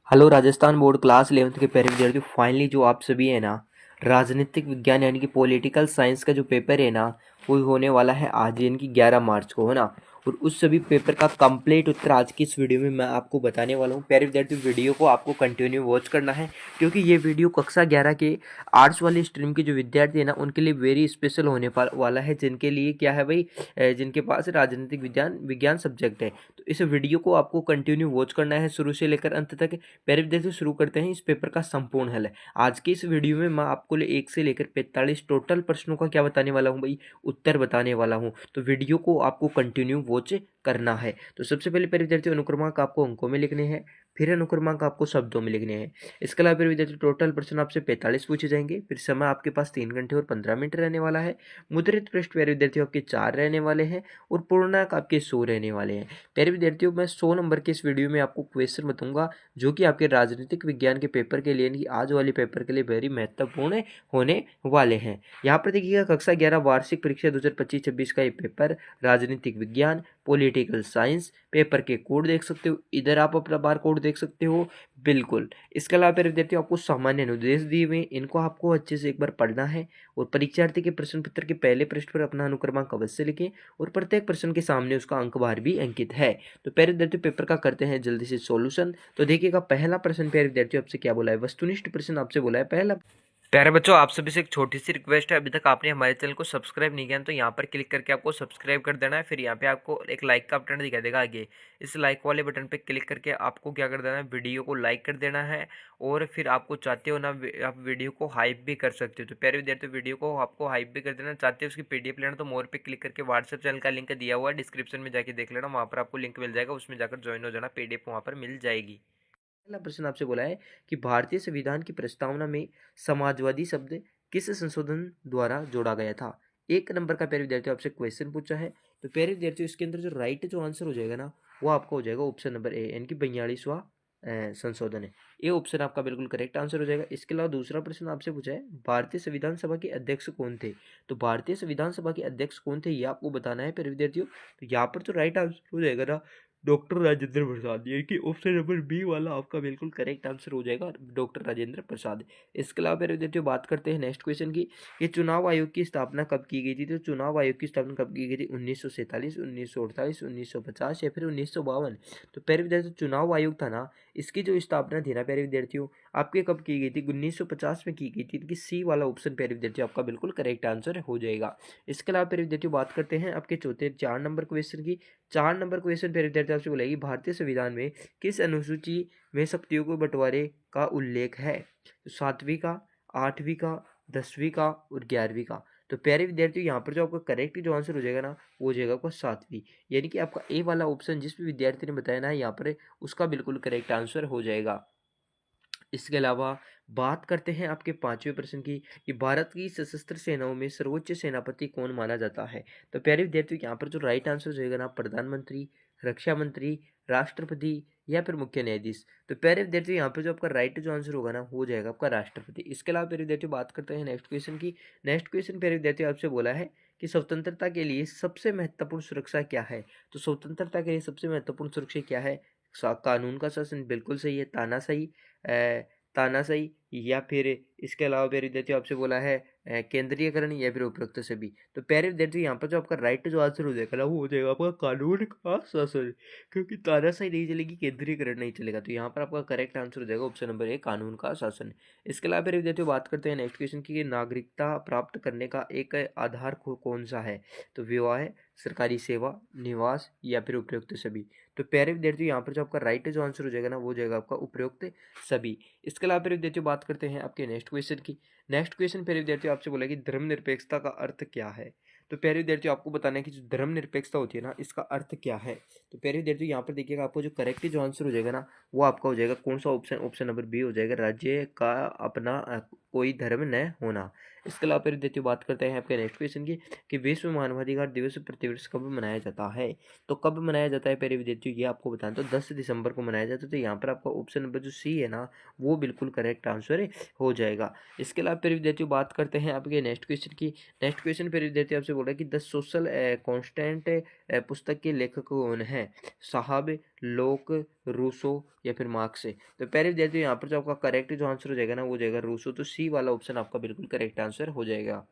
Hello Rajasthan board class 11th के प्यारे विद्यार्थियों, फाइनली जो आप सभी है ना, राजनीतिक विज्ञान यानी कि पॉलिटिकल साइंस का जो पेपर है ना, वो होने वाला है आज यानी कि 11 मार्च को, है ना। और उस सभी पेपर का कंप्लीट उत्तर आज की इस वीडियो में मैं आपको बताने वाला हूँ। प्यारे विद्यार्थियों, वीडियो को आपको कंटिन्यू वॉच करना है क्योंकि ये वीडियो कक्षा 11 के आर्ट्स वाली स्ट्रीम के जो विद्यार्थी है ना, उनके लिए वेरी स्पेशल होने वाला है, जिनके लिए क्या है भाई, जिनके पास राजनीतिक विज्ञान विज्ञान सब्जेक्ट है। तो इस वीडियो को आपको कंटिन्यू वॉच करना है शुरू से लेकर अंत तक। प्यारे विद्यार्थियों, शुरू करते हैं इस पेपर का संपूर्ण हल। आज के इस वीडियो में मैं आपको 1 से लेकर 45 टोटल प्रश्नों का क्या बताने वाला हूँ भाई, उत्तर बताने वाला हूँ। तो वीडियो को आपको कंटिन्यू वॉच करना है। तो सबसे पहले प्यारे विद्यार्थियों, अनुक्रमांक आपको अंकों में लिखने हैं, फिर अनुक्रमांक आपको शब्दों में लिखने हैं। इसके अलावा प्यारे विद्यार्थियों, टोटल प्रश्न आपसे 45 पूछे जाएंगे। फिर समय आपके पास 3 घंटे और 15 मिनट रहने वाला है। मुद्रित पृष्ठ प्यारे विद्यार्थियों आपके 4 रहने वाले हैं और पूर्णांक आपके 100 रहने वाले हैं। प्यारे विद्यार्थियों, मैं 100 नंबर के इस वीडियो में आपको क्वेश्चन बताऊंगा जो कि आपके राजनीतिक विज्ञान के पेपर के लिए, आज वाले पेपर के लिए वेरी महत्वपूर्ण होने वाले हैं। यहाँ पर देखिएगा, कक्षा 11 वार्षिक परीक्षा 2025-26 का ये पेपर, राजनीतिक विज्ञान पॉलिटिकल साइंस, पेपर के कोड देख सकते हो, इधर आप अपना बार कोड देख सकते हो। बिल्कुल। इसके अलावा फिर विद्यार्थियों, आपको सामान्य निर्देश दिए हुए, इनको आपको अच्छे से एक बार पढ़ना है और परीक्षार्थी के प्रश्न पत्र के पहले पृष्ठ पर अपना अनुक्रमांक अवश्य लिखें और प्रत्येक प्रश्न के सामने उसका अंक भार भी अंकित है। तो प्यारे विद्यार्थियों, पेपर का करते हैं जल्दी से सॉल्यूशन। तो देखिएगा, पहला प्रश्न प्यारे विद्यार्थियों आपसे क्या बोला है, वस्तुनिष्ठ प्रश्न आपसे बोला है पहला। प्यारे बच्चों, आप सभी से एक छोटी सी रिक्वेस्ट है, अभी तक आपने हमारे चैनल को सब्सक्राइब नहीं किया तो यहाँ पर क्लिक करके आपको सब्सक्राइब कर देना है। फिर यहाँ पे आपको एक लाइक का बटन दिखा देगा आगे, इस लाइक वाले बटन पे क्लिक करके आपको क्या कर देना है, वीडियो को लाइक कर देना है। और फिर आपको चाहते हो ना, आप वीडियो को हाइप भी कर सकते हो। तो प्यारे विद्यार्थियों, वीडियो को आपको हाइप भी कर देना, चाहते हो उसकी पीडीएफ लेना तो मोर पे क्लिक करके व्हाट्सएप चैनल का लिंक दिया हुआ है, डिस्क्रिप्शन में जाके देख लेना, वहाँ पर आपको लिंक मिल जाएगा, उसमें जाकर ज्वाइन हो जाना, पीडीएफ वहाँ पर मिल जाएगी। पहला प्रश्न आपसे बोला है कि भारतीय संविधान की प्रस्तावना में समाजवादी शब्द किस संशोधन द्वारा जोड़ा गया था। 1 नंबर का प्यारे विद्यार्थियों आपसे क्वेश्चन पूछा है। तो प्यारे विद्यार्थियों, इसके अंदर जो राइट जो आंसर हो जाएगा ना, वो आपका हो जाएगा ऑप्शन नंबर ए, यानी कि 42वां संशोधन है। ये ऑप्शन आपका बिल्कुल करेक्ट आंसर हो जाएगा। इसके अलावा दूसरा प्रश्न आपसे पूछा है, भारतीय संविधान सभा के अध्यक्ष कौन थे। तो भारतीय संविधान सभा के अध्यक्ष कौन थे, ये आपको बताना है प्यारे विद्यार्थियों। तो यहाँ पर जो राइट आंसर हो जाएगा ना, डॉक्टर राजेंद्र प्रसाद, यानी कि ऑप्शन नंबर बी वाला आपका बिल्कुल करेक्ट आंसर हो जाएगा, डॉक्टर राजेंद्र प्रसाद। इसके अलावा फिर विद्यार्थियों, बात करते हैं नेक्स्ट क्वेश्चन की, कि चुनाव आयोग की स्थापना कब की गई थी। तो चुनाव आयोग की स्थापना कब की गई थी, 1947, 1948, 1950 या फिर 1952। तो प्यारे विद्यार्थियों, चुनाव आयोग था ना, इसकी जो स्थापना थी ना प्यारे विद्यार्थियों, आपके कब की गई थी, 1950 में की गई थी, कि सी वाला ऑप्शन प्यारे विद्यार्थियों आपका बिल्कुल करेक्ट आंसर हो जाएगा। इसके अलावा प्यारे विद्यार्थियों, बात करते हैं आपके चौथे 4 नंबर क्वेश्चन की। 4 नंबर क्वेश्चन प्यारे विद्यार्थी आपसे बोलेगी, भारतीय संविधान में किस अनुसूची में शक्तियों के बंटवारे का उल्लेख है। तो 7वीं का, 8वीं का, 10वीं का और 11वीं का। तो प्यारे विद्यार्थियों, यहाँ पर जो आपका करेक्ट जो आंसर हो जाएगा ना, वो हो जाएगा आपका 7वीं, यानी कि आपका ए वाला ऑप्शन जिस भी विद्यार्थी ने बताया ना यहाँ पर, उसका बिल्कुल करेक्ट आंसर हो जाएगा। इसके अलावा बात करते हैं आपके 5वें प्रश्न की, कि भारत की सशस्त्र सेनाओं में सर्वोच्च सेनापति कौन माना जाता है। तो प्यारे विद्यार्थियों, यहाँ पर जो राइट आंसर हो जाएगा ना, प्रधानमंत्री, रक्षा मंत्री, राष्ट्रपति या फिर मुख्य न्यायाधीश। तो प्यारे विद्यार्थियों, यहाँ पर जो आपका राइट जो आंसर होगा ना, वो हो जाएगा आपका राष्ट्रपति। इसके अलावा प्यारे विद्यार्थियों, बात करते हैं नेक्स्ट क्वेश्चन की। नेक्स्ट क्वेश्चन प्यारे विद्यार्थियों आपसे बोला है कि स्वतंत्रता के लिए सबसे महत्वपूर्ण सुरक्षा क्या है। तो स्वतंत्रता के लिए सबसे महत्वपूर्ण सुरक्षा क्या है, कानून का शासन, बिल्कुल सही है। तानाशाही, तानाशाही, या फिर इसके अलावा प्यारे विद्यार्थियों आपसे बोला है केंद्रीयकरण या फिर उपरोक्त सभी। तो प्यारे विद्यार्थियों, यहाँ पर जो आपका राइट जो आंसर हो जाएगा ना, वो हो जाएगा आपका कानून का शासन, क्योंकि तानाशाही नहीं चलेगी, केंद्रीयकरण नहीं चलेगा। तो यहाँ पर आपका करेक्ट आंसर हो जाएगा ऑप्शन नंबर ए, कानून का शासन। इसके अलावा प्यारे विद्यार्थियों, बात करते हैं नेक्स्ट क्वेश्चन की, कि नागरिकता प्राप्त करने का एक आधार कौन सा है। तो विवाह, सरकारी सेवा, निवास या फिर उपयुक्त सभी। तो प्यारे विद्यार्थियों, यहाँ पर जो आपका राइट जो आंसर हो जाएगा ना, वो हो जाएगा आपका उपयुक्त सभी। इसके अलावा फिर विद्यार्थियों, बात करते हैं आपके नेक्स्ट क्वेश्चन की। नेक्स्ट क्वेश्चन फिर विद्यार्थियों आपसे बोला कि धर्मनिरपेक्षता का अर्थ क्या है। तो प्यारे विद्यार्थियों, आपको बताना है कि जो धर्मनिरपेक्षता होती है ना, इसका अर्थ क्या है। तो प्यारे विद्यार्थियों, यहाँ पर देखिएगा, आपको जो करेक्ट जो आंसर हो जाएगा ना, वो आपका हो जाएगा कौन सा ऑप्शन, ऑप्शन नंबर बी हो जाएगा, राज्य का अपना कोई धर्म न होना। इसके अलावा फिर विद्यार्थियों, बात करते हैं आपके नेक्स्ट क्वेश्चन की, कि विश्व मानवाधिकार दिवस प्रतिवर्ष कब मनाया जाता है। तो कब मनाया जाता है प्यारे विद्यार्थियों, ये आपको बताना। तो 10 दिसंबर को मनाया जाता है। तो यहाँ पर आपका ऑप्शन नंबर जो सी है ना, वो बिल्कुल करेक्ट आंसर हो जाएगा। इसके अलावा फिर विद्यार्थियों, बात करते हैं आपके नेक्स्ट क्वेश्चन की। नेक्स्ट क्वेश्चन फिर विद्यार्थी आपसे बोल रहा है कि द सोशल कॉन्स्टेंट पुस्तक के लेखक कौन है। है, साहब, लोक, रूसो या फिर मार्क्स। तो प्यारे विद्यार्थियों यहाँ पर जो आपका करेक्ट जो आंसर हो जाएगा ना वो हो जाएगा रूसो। तो सी वाला ऑप्शन आपका बिल्कुल करेक्ट आंसर हो जाएगा।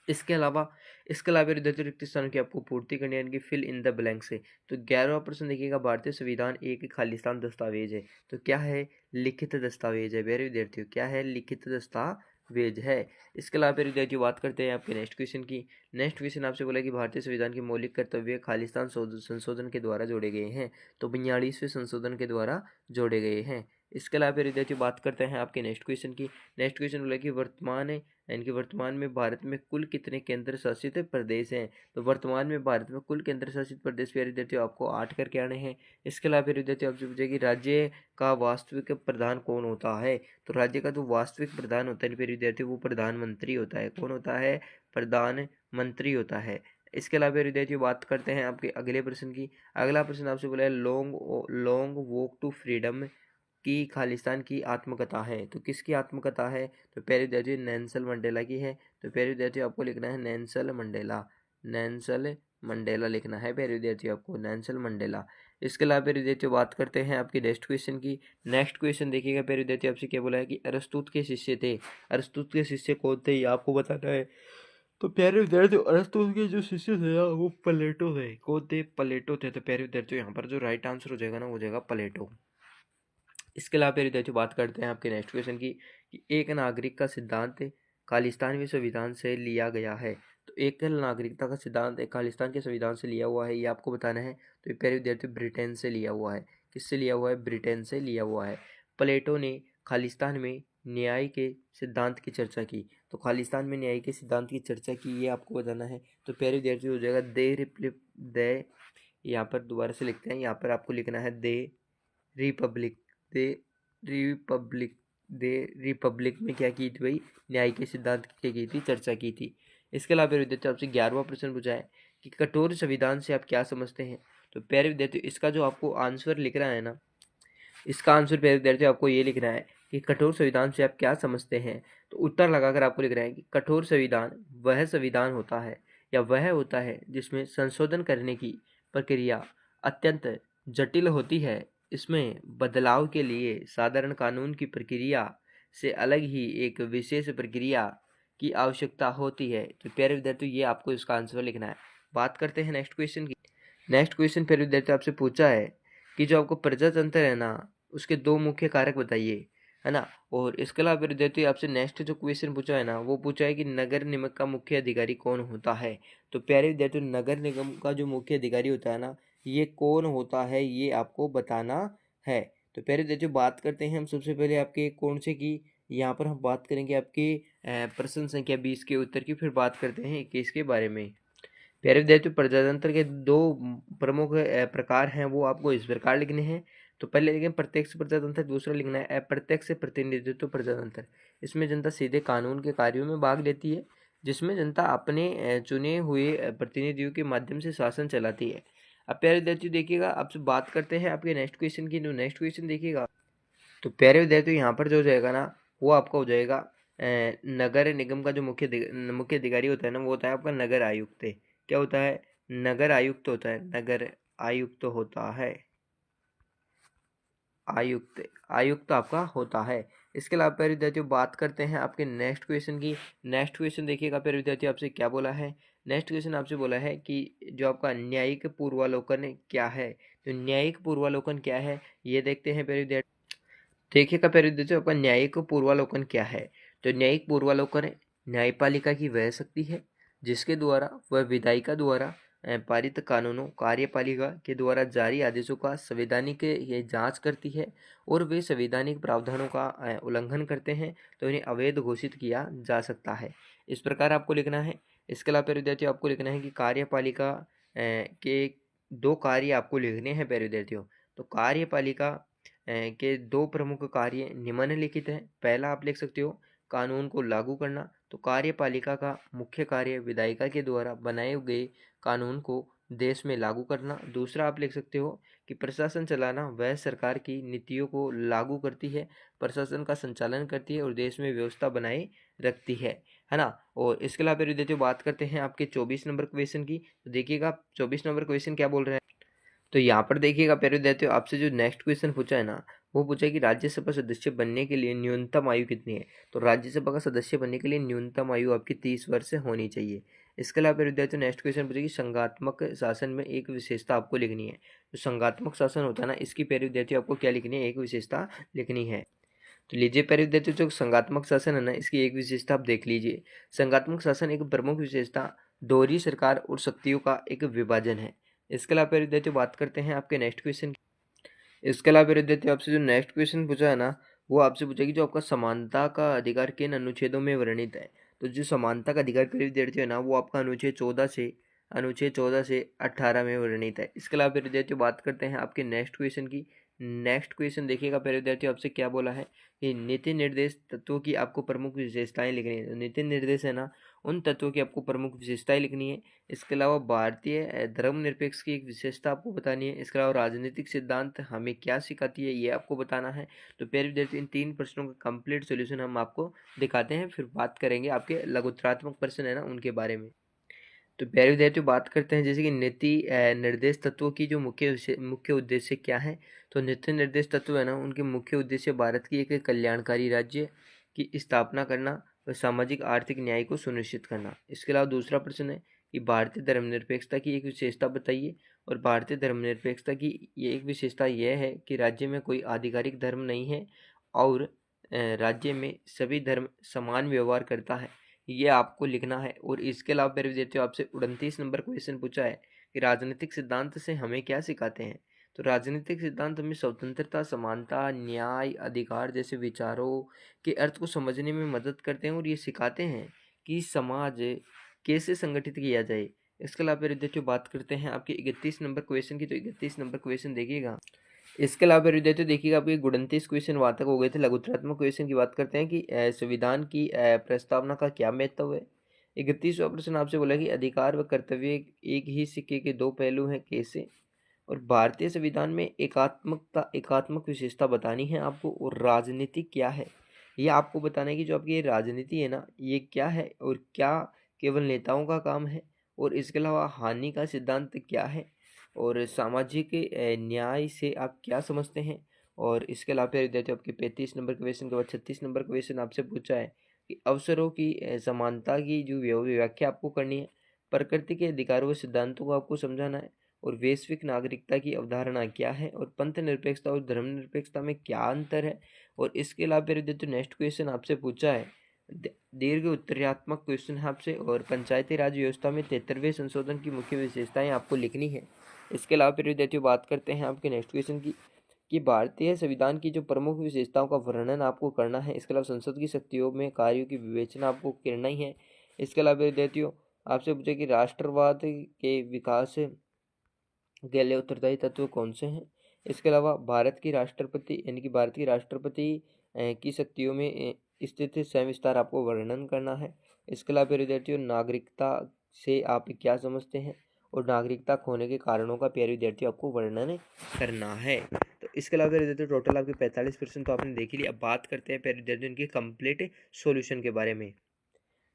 इसके अलावा विद्यार्थी रिक्त स्थानों की आपको पूर्ति करनी है, यानी कि फिल इन द ब्लैंक्स है। तो 11वां प्रश्न देखिएगा, भारतीय संविधान एक खालिस्तान दस्तावेज है। तो क्या है? लिखित दस्तावेज है। प्यारे विद्यार्थियों क्या है? लिखित दस्तावेज है। इसके अलावा फिर विद्यार्थियों बात करते हैं आपके नेक्स्ट क्वेश्चन की। नेक्स्ट क्वेश्चन आपसे बोला कि भारतीय संविधान के मौलिक कर्तव्य खालिस्तान संशोधन के द्वारा जोड़े गए हैं। तो 42वें संशोधन के द्वारा जोड़े गए हैं। इसके अलावा फिर विद्यार्थियों बात करते हैं आपके नेक्स्ट क्वेश्चन की। नेक्स्ट क्वेश्चन बोला कि वर्तमान में भारत में कुल कितने केंद्र शासित प्रदेश हैं। तो वर्तमान में भारत में कुल केंद्र शासित प्रदेश प्यारे विद्यार्थियों आपको 8 करके आने हैं। इसके अलावा फिर विद्यार्थियों आपसे पूछेगी राज्य का वास्तविक प्रधान कौन होता है। तो राज्य का जो वास्तविक प्रधान होता है प्यारे विद्यार्थियों वो प्रधानमंत्री होता है। कौन होता है? प्रधानमंत्री होता है। इसके अलावा फिर विद्यार्थियों बात करते हैं आपके अगले प्रश्न की। अगला प्रश्न आपसे बोला है लॉन्ग वॉक टू फ्रीडम की खालिस्तान की आत्मकथा है। तो किसकी आत्मकथा है? तो प्यारे विद्यार्थियों नेल्सन मंडेला की है। तो प्यारे विद्यार्थियों आपको लिखना है नेल्सन मंडेला लिखना है प्यारे विद्यार्थियों आपको, नेल्सन मंडेला। इसके अलावा प्यारे विद्यार्थियों बात करते हैं आपके नेक्स्ट क्वेश्चन की। नेक्स्ट क्वेश्चन देखिएगा प्यारे विद्यार्थियों आपसे क्या बोला है कि अरस्तुत के शिष्य थे। अरस्तुत के शिष्य कौन थे ये आपको बताना है। तो प्यारे विद्यार्थियों अरस्तुत के जो शिष्य थे ना वो प्लेटो थे। कौन थे? प्लेटो थे। तो प्यारे विद्यार्थियों यहाँ पर जो राइट आंसर हो जाएगा ना वो हो जाएगा प्लेटो। इसके अलावा फिर विद्यार्थियों बात करते हैं आपके नेक्स्ट क्वेश्चन की कि एक नागरिक का सिद्धांत खालिस्तान के संविधान से लिया गया है। तो एकल नागरिकता का सिद्धांत खालिस्तान के संविधान से लिया हुआ है, ये आपको बताना है। तो ये प्यारे विद्यार्थियों ब्रिटेन से लिया हुआ है। किससे लिया हुआ है? ब्रिटेन से लिया हुआ है। प्लेटो ने खालिस्तान में न्याय के सिद्धांत की चर्चा की। तो खालिस्तान में न्याय के सिद्धांत की चर्चा की, ये आपको बताना है। तो प्यारे विद्यार्थियों हो जाएगा दे यहाँ पर दोबारा से लिखते हैं, यहाँ पर आपको लिखना है दे रिपब्लिक। दे रिपब्लिक दे रिपब्लिक में क्या की थी भाई? न्याय के सिद्धांत की क्या की थी? चर्चा की थी। इसके अलावा फिर विद्यार्थियों आपसे 11वां प्रश्न पूछा है कि कठोर संविधान से आप क्या समझते हैं। तो प्यारे विद्यार्थियों इसका जो आपको आंसर लिख रहा है ना, इसका आंसर प्यारे विद्यार्थियों आपको ये लिखना है कि कठोर संविधान से आप क्या समझते हैं। तो उत्तर लगाकर आपको लिख रहा है कि कठोर संविधान वह संविधान होता है या वह होता है जिसमें संशोधन करने की प्रक्रिया अत्यंत जटिल होती है। इसमें बदलाव के लिए साधारण कानून की प्रक्रिया से अलग ही एक विशेष प्रक्रिया की आवश्यकता होती है। तो प्यारे विद्यार्थियों ये आपको इसका आंसर लिखना है। बात करते हैं नेक्स्ट क्वेश्चन की। नेक्स्ट क्वेश्चन प्यारे विद्यार्थियों आपसे पूछा है कि जो आपको प्रजातंत्र है ना उसके 2 मुख्य कारक बताइए, है ना। और इसके अलावा विद्यार्थी आपसे नेक्स्ट जो क्वेश्चन पूछा है ना वो पूछा है कि नगर निगम का मुख्य अधिकारी कौन होता है। तो प्यारे विद्यार्थी नगर निगम का जो मुख्य अधिकारी होता है ना ये कौन होता है ये आपको बताना है। तो प्यारे विद्यार्थियों बात करते हैं हम सबसे पहले आपके कौन से की। यहाँ पर हम बात करेंगे आपके प्रश्न संख्या 20 के उत्तर की, फिर बात करते हैं 21 के बारे में। प्यारे विद्यार्थियों प्रजातंत्र के 2 प्रमुख प्रकार हैं वो आपको इस प्रकार लिखने हैं। तो पहले लिखें प्रत्यक्ष प्रजातंत्र, दूसरा लिखना है अप्रत्यक्ष प्रतिनिधित्व प्रजातंत्र। इसमें जनता सीधे कानून के कार्यों में भाग लेती है, जिसमें जनता अपने चुने हुए प्रतिनिधियों के माध्यम से शासन चलाती है। अब प्यारे विद्यार्थियों देखिएगा आपसे बात करते हैं आपके नेक्स्ट क्वेश्चन की। जो नेक्स्ट क्वेश्चन देखिएगा तो प्यारे विद्यार्थियों यहाँ पर जो हो जाएगा ना वो आपका हो जाएगा नगर निगम का जो मुख्य अधिकारी होता है ना वो होता है आपका नगर आयुक्त। क्या होता है? नगर आयुक्त होता है। नगर आयुक्त होता है। आयुक्त आपका होता है। इसके अलावा प्यारे विद्यार्थियों बात करते हैं आपके नेक्स्ट क्वेश्चन की। नेक्स्ट क्वेश्चन देखिएगा प्यारे विद्यार्थियों आपसे क्या बोला है। नेक्स्ट क्वेश्चन आपसे बोला है कि जो आपका न्यायिक पूर्वालोकन क्या है। तो न्यायिक पूर्वालोकन क्या है ये देखते हैं प्यारे विद्यार्थी। देखिएगा प्यारे विद्यार्थियों आपका न्यायिक पूर्वालोकन क्या है। तो न्यायिक पूर्वालोकन न्यायपालिका की वह शक्ति है जिसके द्वारा वह विधायिका द्वारा पारित कानूनों, कार्यपालिका के द्वारा जारी आदेशों का संवैधानिक ये जांच करती है और वे संवैधानिक प्रावधानों का उल्लंघन करते हैं तो इन्हें अवैध घोषित किया जा सकता है। इस प्रकार आपको लिखना है। इसके अलावा प्यारे विद्यार्थियों आपको लिखना है कि कार्यपालिका के 2 कार्य आपको लिखने हैं प्यारे विद्यार्थियों। तो कार्यपालिका के 2 प्रमुख कार्य निम्नलिखित हैं। पहला आप लिख सकते हो कानून को लागू करना। तो कार्यपालिका का मुख्य कार्य विधायिका के द्वारा बनाए गए कानून को देश में लागू करना। दूसरा आप लिख सकते हो कि प्रशासन चलाना, वह सरकार की नीतियों को लागू करती है, प्रशासन का संचालन करती है और देश में व्यवस्था बनाए रखती है ना। और इसके अलावा विद्यार्थियों बात करते हैं आपके 24 नंबर क्वेश्चन की। तो देखिएगा 24 नंबर क्वेश्चन क्या बोल रहे हैं। तो यहाँ पर देखिएगा प्यारे विद्यार्थियों, आपसे जो नेक्स्ट क्वेश्चन पूछा है ना, वो पूछा है कि राज्यसभा सदस्य बनने के लिए न्यूनतम आयु कितनी है। तो राज्यसभा का सदस्य बनने के लिए न्यूनतम आयु आपकी 30 वर्ष से होनी चाहिए। इसके अलावा प्यारे विद्यार्थियों, नेक्स्ट क्वेश्चन पूछे कि संघात्मक शासन में एक विशेषता आपको लिखनी है। जो संघात्मक शासन होता है ना, इसकी प्यारे विद्यार्थियों आपको क्या लिखनी है, एक विशेषता लिखनी है। तो लीजिए प्यारे विद्यार्थियों, जो संघात्मक शासन है ना, इसकी एक विशेषता आप देख लीजिए। संघात्मक शासन एक प्रमुख विशेषता दोहरी सरकार और शक्तियों का एक विभाजन है। इसके अलावा प्यारे विद्यार्थियों, बात करते हैं आपके नेक्स्ट क्वेश्चन। इसके अलावा प्यारे विद्यार्थियों, आपसे जो नेक्स्ट क्वेश्चन पूछा है ना, वो आपसे पूछा कि जो आपका समानता का अधिकार किन अनुच्छेदों में वर्णित है। तो जो समानता का अधिकार प्यारे विद्यार्थियों है ना, वो आपका अनुच्छेद 14 से 18 में वर्णित है। इसके अलावा प्यारे विद्यार्थियों, बात करते हैं आपके नेक्स्ट क्वेश्चन की। नेक्स्ट क्वेश्चन देखिएगा प्यारे विद्यार्थियों, आपसे क्या बोला है कि नीति निर्देश तत्वों की आपको प्रमुख विशेषताएं लिखनी है। तो नीति निर्देश है ना, उन तत्वों की आपको प्रमुख विशेषताएं लिखनी है। इसके अलावा भारतीय धर्मनिरपेक्ष की एक विशेषता आपको बतानी है। इसके अलावा राजनीतिक सिद्धांत हमें क्या सिखाती है, ये आपको बताना है। तो प्यारे विद्यार्थी, इन 3 प्रश्नों का कंप्लीट सॉल्यूशन हम आपको दिखाते हैं, फिर बात करेंगे आपके लघुत्तरात्मक प्रश्न है ना, उनके बारे में। तो प्यारे विद्यार्थियों, बात करते हैं जैसे कि नीति निर्देश तत्वों की जो मुख्य उद्देश्य क्या है। तो नीति निर्देश तत्व है ना, उनके मुख्य उद्देश्य भारत की एक कल्याणकारी राज्य की स्थापना करना और सामाजिक आर्थिक न्याय को सुनिश्चित करना। इसके अलावा दूसरा प्रश्न है कि भारतीय धर्मनिरपेक्षता की एक विशेषता बताइए। और भारतीय धर्मनिरपेक्षता की ये एक विशेषता यह है कि राज्य में कोई आधिकारिक धर्म नहीं है और राज्य में सभी धर्म समान व्यवहार करता है, ये आपको लिखना है। और इसके अलावा मेरे विद्यार्थियों, आपसे 29 नंबर क्वेश्चन पूछा है कि राजनीतिक सिद्धांत से हमें क्या सिखाते हैं। तो राजनीतिक सिद्धांत हमें स्वतंत्रता, समानता, न्याय, अधिकार जैसे विचारों के अर्थ को समझने में मदद करते हैं और ये सिखाते हैं कि समाज कैसे संगठित किया जाए। इसके अलावा मेरे विद्यार्थियों, बात करते हैं आपके 31 नंबर क्वेश्चन की। तो 31 नंबर क्वेश्चन देखिएगा। इसके अलावा मेरे विद्यार्थियों देखिएगा, आपके 29 क्वेश्चन वहाँ तक हो गए थे। लघुत्तरात्मक क्वेश्चन की बात करते हैं कि संविधान की प्रस्तावना का क्या महत्व है। 31वां प्रश्न आपसे बोला कि अधिकार व कर्तव्य एक ही सिक्के के दो पहलू हैं, कैसे। और भारतीय संविधान में एकात्मक विशेषता बतानी है आपको। और राजनीति क्या है, ये आपको बताना है कि जो आपकी ये राजनीति है ना, ये क्या है और क्या केवल नेताओं का काम है। और इसके अलावा हानि का सिद्धांत क्या है और सामाजिक न्याय से आप क्या समझते हैं। और इसके अलावा फिर विद्यार्थी, आपके 35 नंबर क्वेश्चन के बाद 36 नंबर क्वेश्चन आपसे पूछा है कि अवसरों की समानता की जो व्याख्या आपको करनी है। प्रकृति के अधिकारों व सिद्धांतों को आपको समझाना है। और वैश्विक नागरिकता की अवधारणा क्या है और पंथ निरपेक्षता और धर्मनिरपेक्षता में क्या अंतर है। और इसके अलावा फिर विद्यार्थी, नेक्स्ट क्वेश्चन आपसे पूछा है दीर्घ उत्तरात्मक क्वेश्चन है आपसे। और पंचायती राज व्यवस्था में 73वें संशोधन की मुख्य विशेषताएं आपको लिखनी है। इसके अलावा फिर विद्यार्थियों, बात करते हैं आपके नेक्स्ट क्वेश्चन की कि भारतीय संविधान की जो प्रमुख विशेषताओं का वर्णन आपको करना है। इसके अलावा संसद की शक्तियों में कार्यों की विवेचना आपको करना ही है। इसके अलावा विद्यार्थियों, आपसे पूछे कि राष्ट्रवाद के विकास के लिए उत्तरदायी तत्व कौन से हैं। इसके अलावा भारत की राष्ट्रपति यानी कि भारत की राष्ट्रपति की शक्तियों में स्थित सविस्तार आपको वर्णन करना है। इसके अलावा विद्यार्थियों, नागरिकता से आप क्या समझते हैं और नागरिकता खोने के कारणों का प्यारे विद्यार्थियों आपको वर्णन करना है। तो इसके अलावा विद्यार्थियों, टोटल आपके 45% तो आपने देख ही लिया। अब बात करते हैं प्यारे विद्यार्थियों इनके कंप्लीट सॉल्यूशन के बारे में।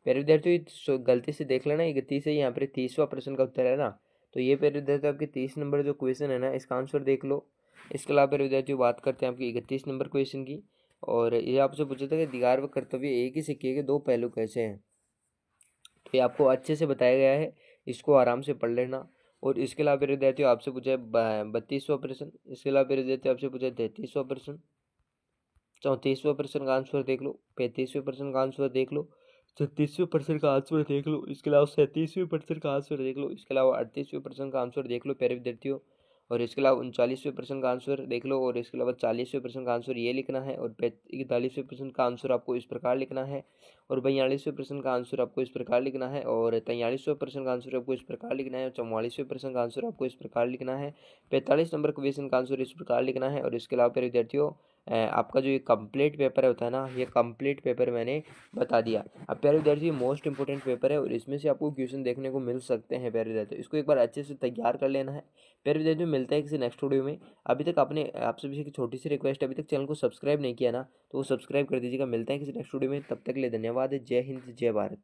प्यारे विद्यार्थियों, गलती से देख लेना, ये 30 है, यहाँ पर 30वां प्रश्न का उत्तर है ना। तो ये प्यारे विद्यार्थियों, आपके 30 नंबर जो क्वेश्चन है ना, इसका आंसर देख लो। इसके अलावा प्यारे विद्यार्थियों, बात करते हैं आपकी 31 नंबर क्वेश्चन की। और ये आपसे पूछा था कि अधिकार व कर्तव्य एक ही सिक्के के दो पहलू कैसे हैं। तो ये आपको अच्छे से बताया गया है, इसको आराम से पढ़ लेना। और इसके अलावा प्यारे विद्यार्थियों, आपसे पूछा है 32वां प्रश्न। इसके अलावा प्यारे विद्यार्थियों, आपसे पूछा है 33वां प्रश्न। 34वें प्रश्न का आंसर देख लो। 35वें प्रश्न का आंसर देख लो। 36वें प्रश्न का आंसर देख लो। इसके अलावा 37वें प्रश्न का आंसर देख लो। इसके अलावा 38वें प्रश्न का आंसर देख लो प्यारे विद्यार्थियों। और इसके अलावा 39वें प्रश्न का आंसर देख लो। और इसके अलावा 40वें प्रश्न का आंसर ये लिखना है। और 41वें प्रश्न का आंसर आपको इस प्रकार लिखना है। और 42वें प्रश्न का आंसर आपको इस प्रकार लिखना है। और 43वें प्रश्न का आंसर आपको इस प्रकार लिखना है। और 44वें प्रश्न का आंसर आपको इस प्रकार लिखना है। 45 नंबर क्वेश्चन का आंसर इस प्रकार लिखना है। और इसके अलावा प्यारे विद्यार्थियों, आपका जो ये कंप्लीट पेपर होता है ना, ये कंप्लीट पेपर मैंने बता दिया। अब प्यारे विद्यार्थी, मोस्ट इंपॉर्टेंट पेपर है और इसमें से आपको क्वेश्चन देखने को मिल सकते हैं प्यारे विद्यार्थी। इसको एक बार अच्छे से तैयार कर लेना है प्यारे विद्यार्थी। मिलता है किसी नेक्स्ट वीडियो में। अभी तक आपने, आपसे भी एक छोटी सी रिक्वेस्ट है, अभी तक चैनल को सब्सक्राइब नहीं किया ना, तो वो सब्सक्राइब कर दीजिएगा। मिलता है किसी नेक्स्ट वीडियो में, तब तक के लिए धन्यवाद। जय हिंद, जय भारत।